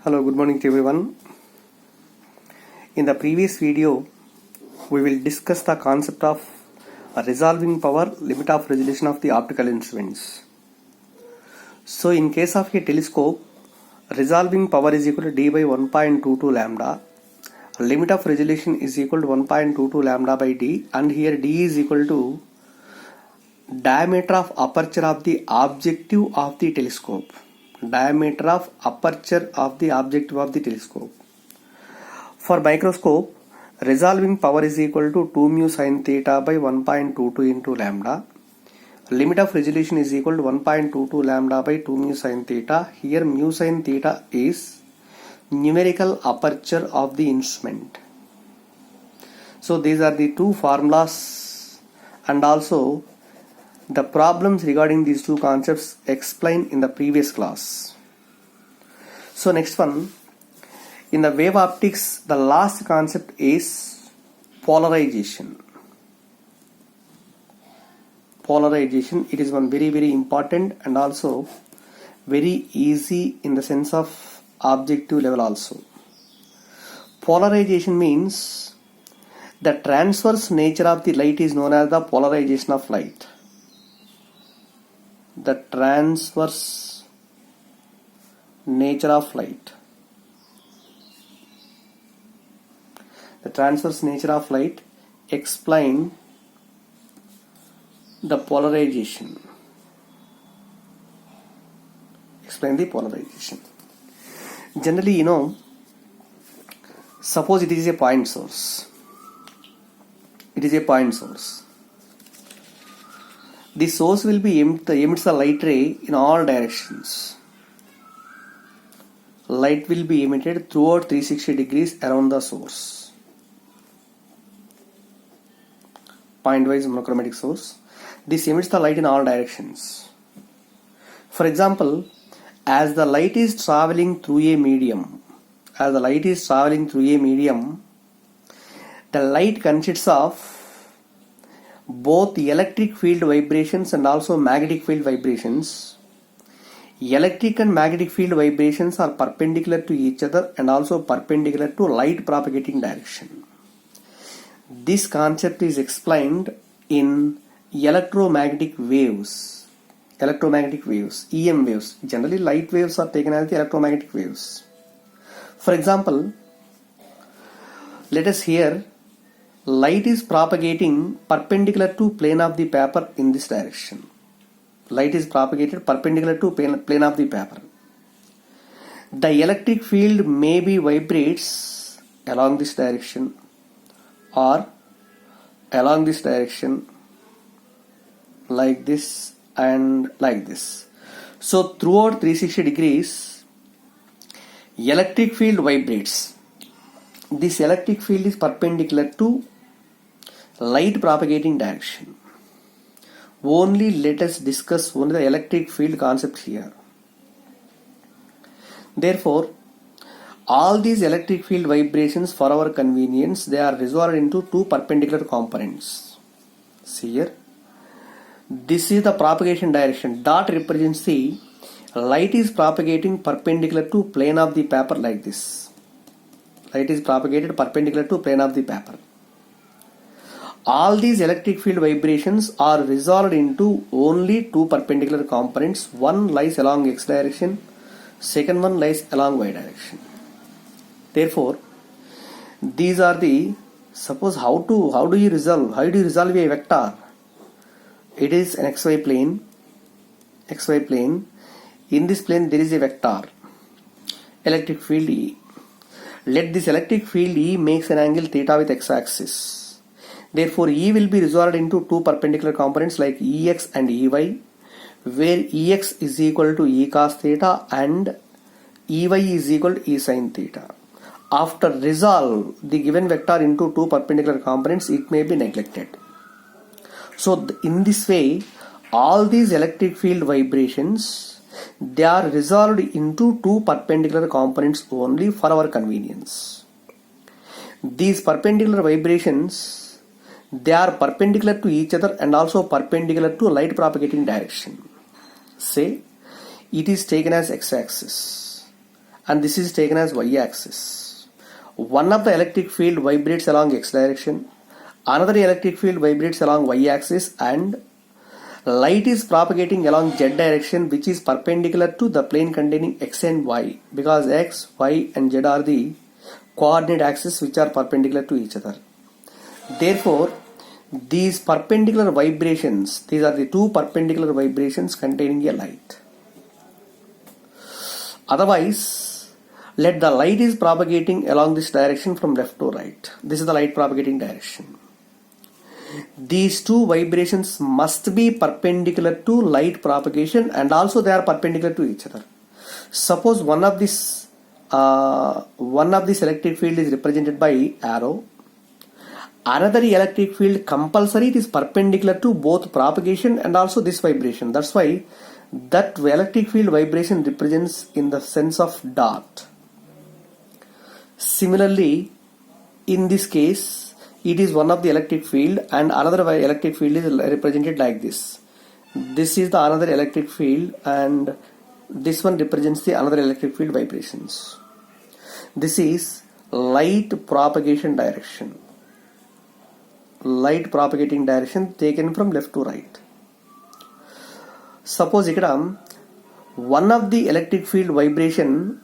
Hello, good morning to everyone. In the previous video, we will discuss the concept of resolving power, limit of resolution of the optical instruments. So in case of a telescope, resolving power is equal to d by 1.22 lambda. Limit of resolution is equal to 1.22 lambda by d, and here d is equal to diameter of aperture of the objective of the telescope. Diameter of aperture of the objective of the telescope. For microscope, resolving power is equal to 2 mu sin theta by 1.22 into lambda. Limit of resolution is equal to 1.22 lambda by 2 mu sin theta. Here mu sin theta is numerical aperture of the instrument. So these are the two formulas, and also the problems regarding these two concepts explained in the previous class. So next one, in the wave optics, the last concept is polarization. Polarization, it is one very important and also very easy in the sense of objective level also. Polarization means the transverse nature of the light is known as the polarization of light. The transverse nature of light. The transverse nature of light explain the polarization. Explain the polarization. Generally, suppose it is a point source. It is a point source. The source will be emits the light ray in all directions. Light will be emitted throughout 360 degrees around the source. Point-wise monochromatic source. This emits the light in all directions. For example, as the light is traveling through a medium, the light consists of both the electric field vibrations and also magnetic field vibrations. Electric and magnetic field vibrations are perpendicular to each other and also perpendicular to light propagating direction. This concept is explained in electromagnetic waves. EM waves. Generally, light waves are taken as the electromagnetic waves. For example, let us hear light is propagating perpendicular to plane of the paper in this direction. Light is propagated perpendicular to plane of the paper. The electric field maybe vibrates along this direction or along this direction, like this and like this. So throughout 360 degrees, electric field vibrates. This electric field is perpendicular to light propagating direction. Only let us discuss only the electric field concept here. Therefore, all these electric field vibrations, for our convenience, they are resolved into two perpendicular components. See here, this is the propagation direction. Dot represents the light is propagating perpendicular to plane of the paper like this. Light is propagated perpendicular to plane of the paper. All these electric field vibrations are resolved into only two perpendicular components. One lies along x direction, second one lies along y direction. Therefore, these are the, suppose how do you resolve a vector? It is an xy plane. In this plane there is a vector, electric field E. Let this electric field E makes an angle theta with x-axis. Therefore, E will be resolved into two perpendicular components like Ex and Ey, where Ex is equal to E cos theta and Ey is equal to E sin theta. After resolve the given vector into two perpendicular components, it may be neglected. So in this way, all these electric field vibrations, they are resolved into two perpendicular components only for our convenience. These perpendicular vibrations, they are perpendicular to each other and also perpendicular to light propagating direction. Say it is taken as x-axis and this is taken as y-axis. One of the electric field vibrates along x direction, another electric field vibrates along y-axis, and light is propagating along z direction, which is perpendicular to the plane containing x and y, because x, y and z are the coordinate axes which are perpendicular to each other. Therefore, these perpendicular vibrations, these are the two perpendicular vibrations containing a light. Otherwise, let the light is propagating along this direction from left to right. This is the light propagating direction. These two vibrations must be perpendicular to light propagation, and also they are perpendicular to each other. Suppose one of this electric field is represented by arrow. Another electric field compulsory, it is perpendicular to both propagation and also this vibration. That's why that electric field vibration represents in the sense of dot. Similarly, in this case, it is one of the electric field and another electric field is represented like this. This is the another electric field and this one represents the another electric field vibrations. This is light propagation direction. Light propagating direction taken from left to right. Suppose ikkada one of the electric field vibration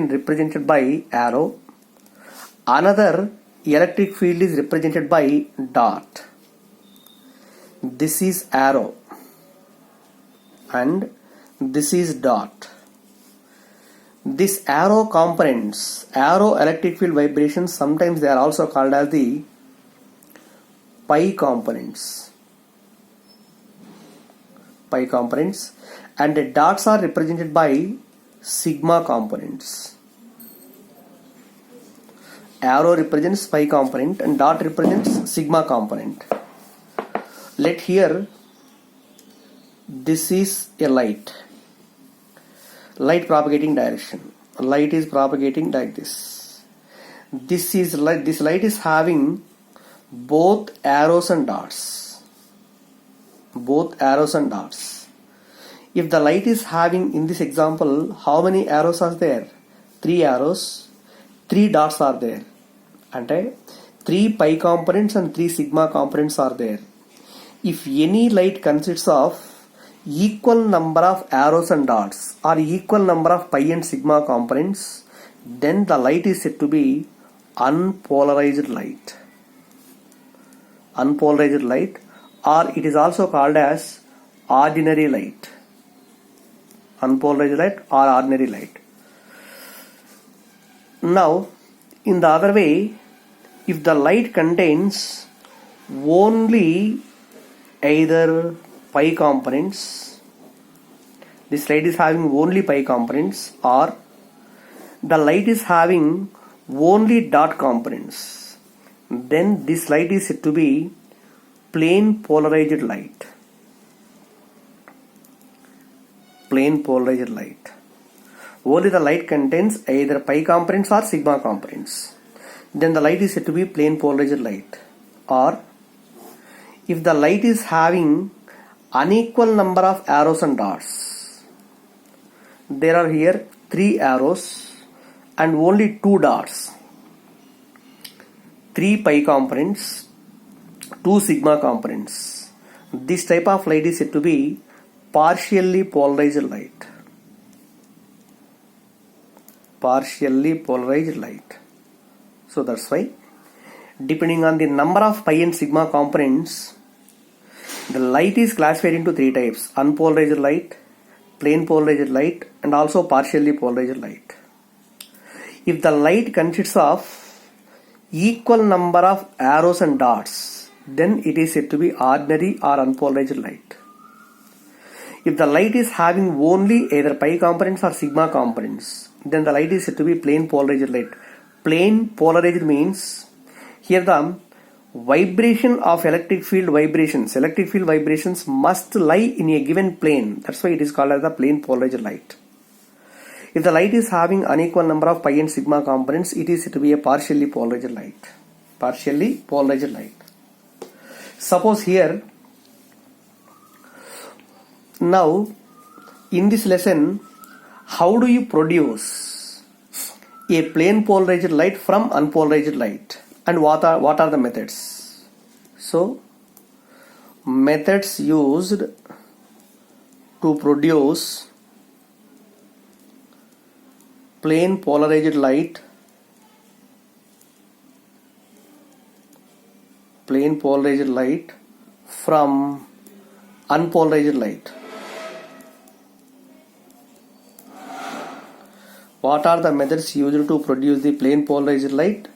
represented by arrow, another electric field is represented by dot. This is arrow and this is dot. This arrow components, arrow electric field vibrations, sometimes they are also called as the pi components. Pi components, and the dots are represented by sigma components. Arrow represents pi component and dot represents sigma component. Let here, this is a light propagating direction. Light is propagating like this. This light is having both arrows and dots. If the light is having, in this example, how many arrows are there? 3 arrows, 3 dots are there. And 3 pi components and 3 sigma components are there. If any light consists of equal number of arrows and dots or equal number of pi and sigma components, then the light is said to be unpolarized light. Unpolarized light, or it is also called as ordinary light. Unpolarized light or ordinary light. Now, in the other way, if the light contains only either pi components, this light is having only pi components, or the light is having only dot components, then this light is said to be plane polarized light. Plane polarized light. Only the light contains either pi components or sigma components, then the light is said to be plane polarized light. Or if the light is having unequal number of arrows and dots, there are here 3 arrows and only 2 dots, 3 pi components, 2 sigma components. This type of light is said to be partially polarized light. Partially polarized light. So that's why, depending on the number of pi and sigma components, the light is classified into 3 types: unpolarized light, plane polarized light, and also partially polarized light. If the light consists of equal number of arrows and dots, then it is said to be ordinary or unpolarized light. If the light is having only either pi components or sigma components, then the light is said to be plane polarized light. Plane polarized means here the vibration of electric field vibrations must lie in a given plane. That's why it is called as the plane polarized light. If the light is having unequal number of pi and sigma components, it is said to be a partially polarized light. Partially polarized light. Suppose here, now in this lesson, how do you produce a plane polarized light from unpolarized light, and what are the methods? So methods used to produce plane polarized light from unpolarized light. What are the methods used to produce the plane polarized light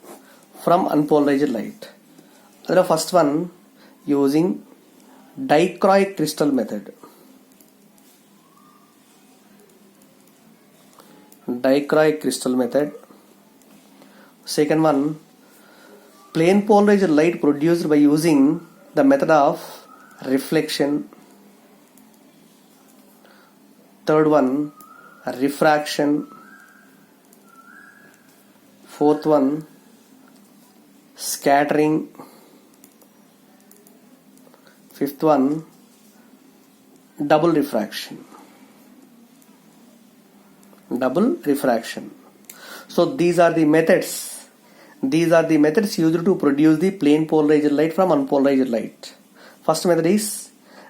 from unpolarized light? The first one, using dichroic crystal method. Dichroic crystal method. Second one, plane polarized light produced by using the method of reflection. Third one, refraction. Fourth one, scattering. Fifth one, double refraction. So these are the methods used to produce the plane polarized light from unpolarized light. First method is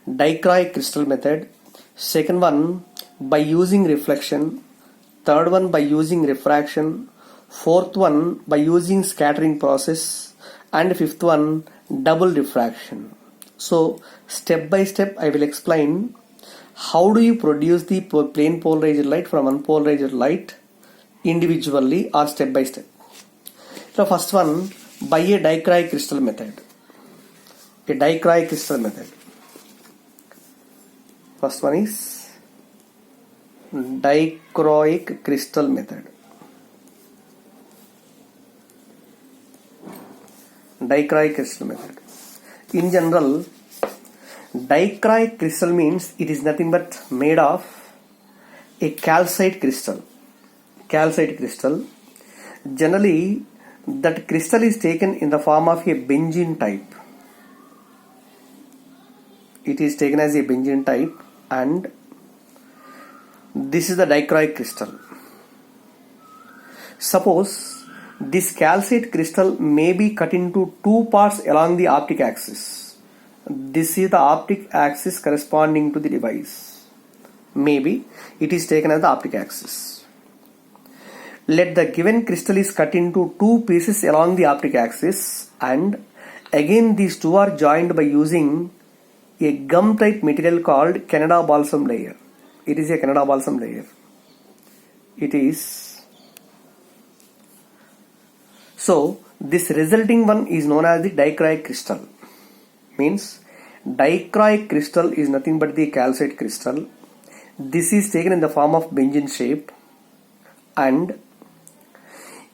dichroic crystal method. Second one, by using reflection. Third one, by using refraction. Fourth one, by using scattering process. And fifth one, double refraction. So step by step I will explain how do you produce the plane polarized light from unpolarized light individually or step by step. So first one, by a dichroic crystal method. First one is dichroic crystal method. In general, dichroic crystal means it is nothing but made of a calcite crystal. Generally, that crystal is taken in the form of a benzene type. It is taken as a benzene type, and this is the dichroic crystal. Suppose this calcite crystal may be cut into two parts along the optic axis. This is the optic axis corresponding to the device. Maybe it is taken as the optic axis. Let the given crystal is cut into two pieces along the optic axis, and again these two are joined by using a gum type material called Canada balsam layer. It is a Canada balsam layer. So this resulting one is known as the dichroic crystal. Means dichroic crystal is nothing but the calcite crystal. This is taken in the form of benzene shape, and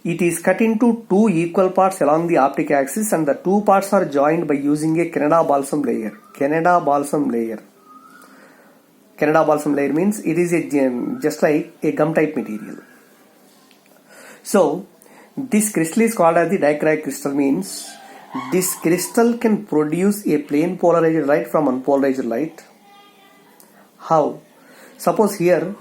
it is cut into two equal parts along the optic axis, and the two parts are joined by using a Canada balsam layer. Canada balsam layer means it is just like a gum type material. So this crystal is called as the dichroic crystal. Means this crystal can produce a plane polarized light from unpolarized light. How? Suppose here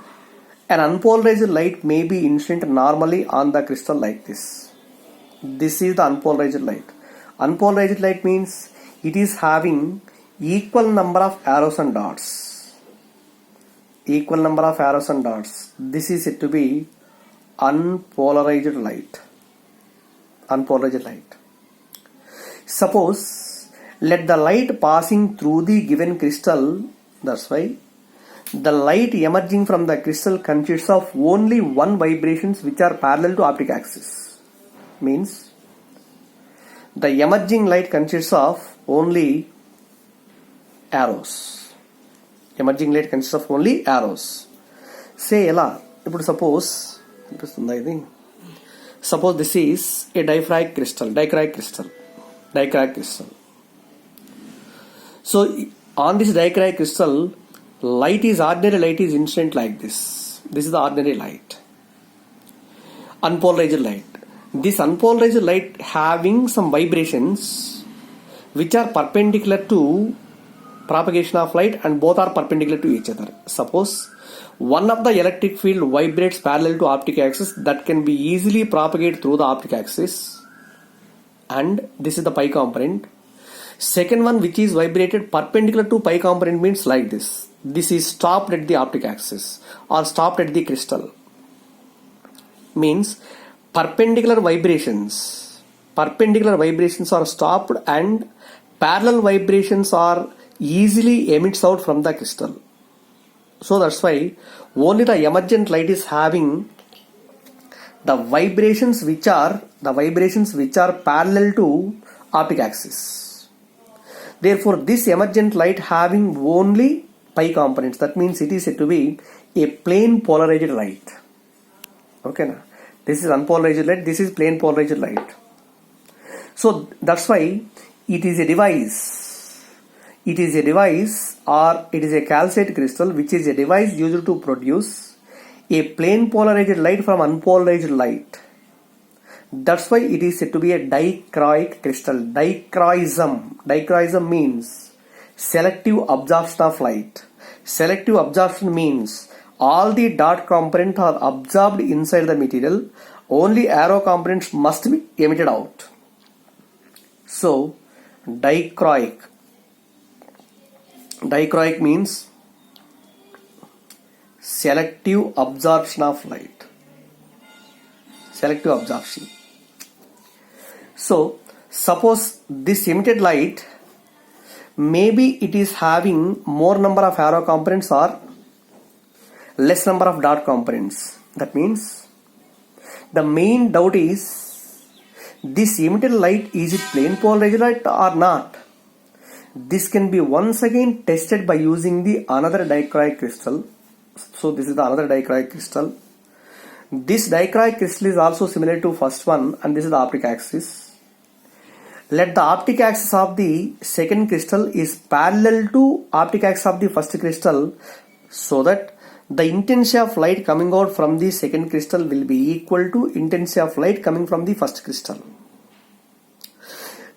an unpolarized light may be incident normally on the crystal like this. This is the unpolarized light. Unpolarized light means it is having equal number of arrows and dots. This is said to be unpolarized light. Suppose let the light passing through the given crystal, that's why the light emerging from the crystal consists of only one vibrations which are parallel to optic axis. Means the emerging light consists of only arrows. Say ela, ఇప్పుడు suppose this is a dichroic crystal. So on this dichroic crystal, ordinary light is incident like this. This is the ordinary light. Unpolarized light. This unpolarized light having some vibrations which are perpendicular to propagation of light and both are perpendicular to each other. Suppose one of the electric field vibrates parallel to optic axis that can be easily propagated through the optic axis, and this is the pi component. Second one, which is vibrated perpendicular to pi component, means like this. This is stopped at the optic axis or stopped at the crystal. Means perpendicular vibrations are stopped and parallel vibrations are easily emits out from the crystal. So that's why only the emergent light is having the vibrations which are parallel to optic axis. Therefore, this emergent light having only pi components. That means it is said to be a plane polarized light. Okay, now this is unpolarized light. This is plane polarized light. So that's why it is a device. It is a device, or it is a calcite crystal, which is a device used to produce a plane polarized light from unpolarized light. That's why it is said to be a dichroic crystal. Dichroism means selective absorption of light. Selective absorption means all the dot components are absorbed inside the material. Only arrow components must be emitted out. So, dichroic means selective absorption of light. Selective absorption. So, suppose this emitted light, maybe it is having more number of arrow components or less number of dot components. That means the main doubt is, this emitted light, is it plane polarized light or not? This can be once again tested by using the another dichroic crystal. So this is the another dichroic crystal. This dichroic crystal is also similar to first one, and this is the optic axis. Let the optic axis of the second crystal is parallel to optic axis of the first crystal, so that the intensity of light coming out from the second crystal will be equal to intensity of light coming from the first crystal.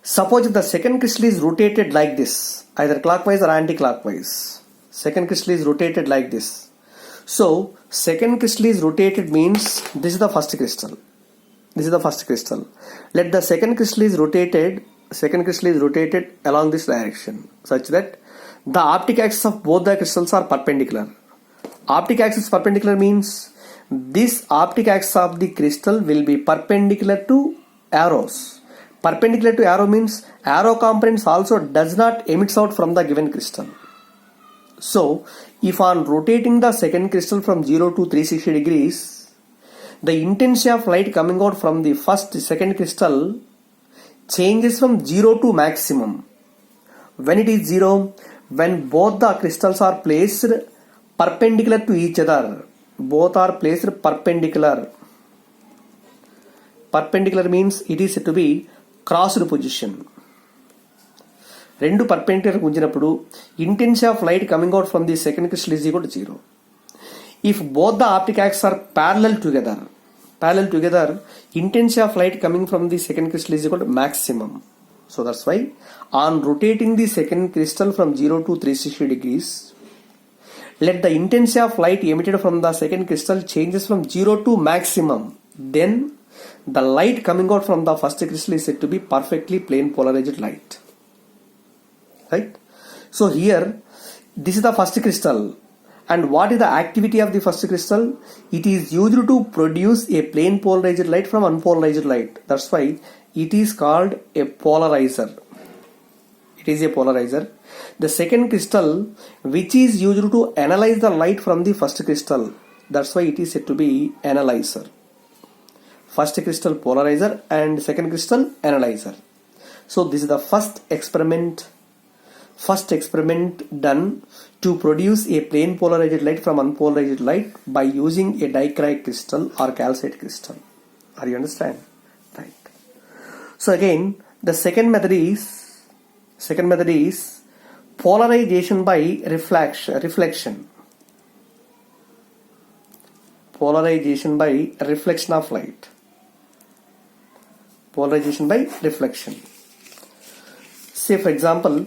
Suppose the second crystal is rotated like this, either clockwise or anti-clockwise. Second crystal is rotated like this. So, second crystal is rotated means this is the first crystal. This is the first crystal. Let the second crystal is rotated along this direction, such that the optic axis of both the crystals are perpendicular. Optic axis perpendicular means this optic axis of the crystal will be perpendicular to arrows. Perpendicular to arrow means arrow components also does not emits out from the given crystal. So, if on rotating the second crystal from 0 to 360 degrees, the intensity of light coming out from the second crystal changes from 0 to maximum. When it is 0, when both the crystals are placed perpendicular to each other. Both are placed perpendicular. Perpendicular means it is said to be crossed position. Rendu perpendicular unjinappudu intensity of light coming out from the second crystal is equal to 0. If both the optic axes are parallel together, intensity of light coming from the second crystal is equal to maximum. So that's why on rotating the second crystal from 0 to 360 degrees, let the intensity of light emitted from the second crystal changes from 0 to maximum. Then the light coming out from the first crystal is said to be perfectly plane polarized light. Right? So here, this is the first crystal. And what is the activity of the first crystal? It is used to produce a plane polarized light from unpolarized light. That's why it is called a polarizer. It is a polarizer. The second crystal, which is used to analyze the light from the first crystal, that's why it is said to be analyzer. First crystal polarizer and second crystal analyzer. So this is the first experiment done to produce a plane polarized light from unpolarized light by using a dichroic crystal or calcite crystal. Are you understand? Right. So again, the second method is polarization by reflection. Polarization by reflection of light. Polarization by reflection. Say for example,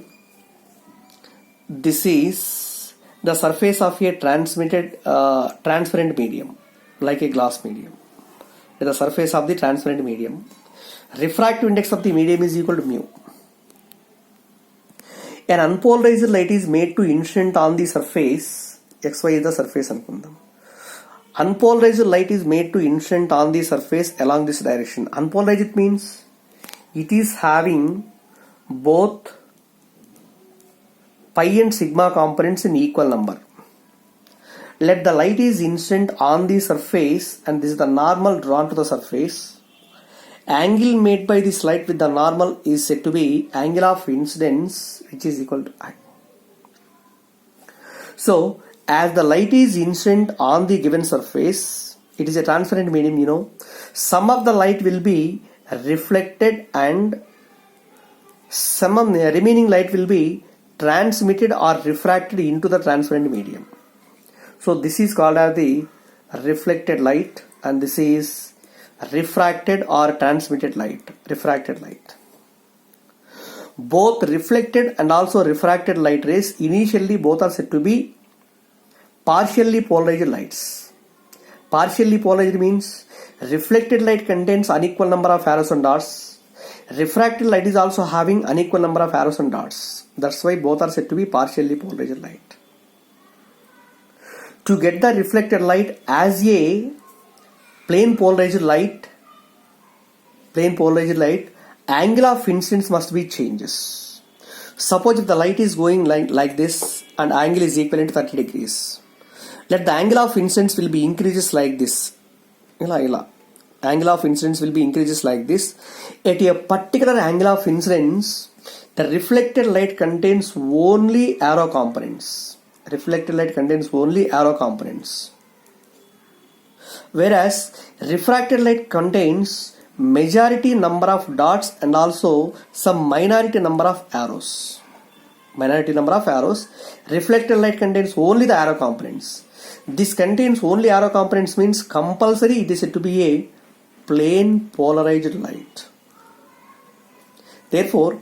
this is the surface of a transparent medium, like a glass medium. The surface of the transparent medium. Refractive index of the medium is equal to mu. An unpolarized light is made to incident on the surface. XY is the surface anukundam. Unpolarized light is made to incident on the surface along this direction. Unpolarized means it is having both pi and sigma components in equal number. Let the light is incident on the surface, and this is the normal drawn to the surface. Angle made by this light with the normal is said to be angle of incidence, which is equal to I. So, as the light is incident on the given surface, it is a transparent medium, some of the light will be reflected and some of the remaining light will be transmitted or refracted into the transparent medium. So this is called as the reflected light, and this is refracted or transmitted light, refracted light. Both reflected and also refracted light rays, initially both are said to be partially polarized lights. Partially polarized means reflected light contains unequal number of arrows and dots. Refracted light is also having unequal number of arrows and dots. That's why both are said to be partially polarized light. To get the reflected light as a plane polarized light, angle of incidence must be changes. Suppose if the light is going like this and angle is equivalent to 30 degrees. Let the angle of incidence will be increases like this. Angle of incidence will be increases like this. At a particular angle of incidence, the reflected light contains only arrow components. Whereas refracted light contains majority number of dots and also some minority number of arrows. Reflected light contains only the arrow components. This contains only arrow components means compulsory it is said to be a plane polarized light. Therefore,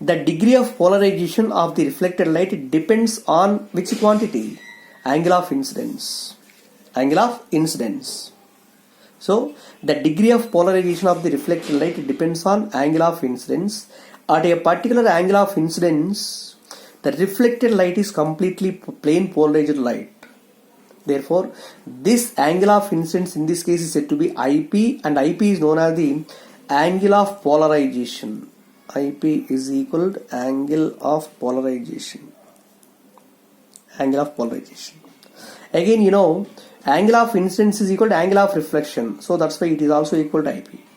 the degree of polarization of the reflected light depends on which quantity? Angle of incidence. So, the degree of polarization of the reflected light depends on angle of incidence. At a particular angle of incidence, the reflected light is completely plane polarized light. Therefore, this angle of incidence in this case is said to be IP, and IP is known as the angle of polarization. IP is equal to angle of polarization. Again, angle of incidence is equal to angle of reflection. So that's why it is also equal to IP.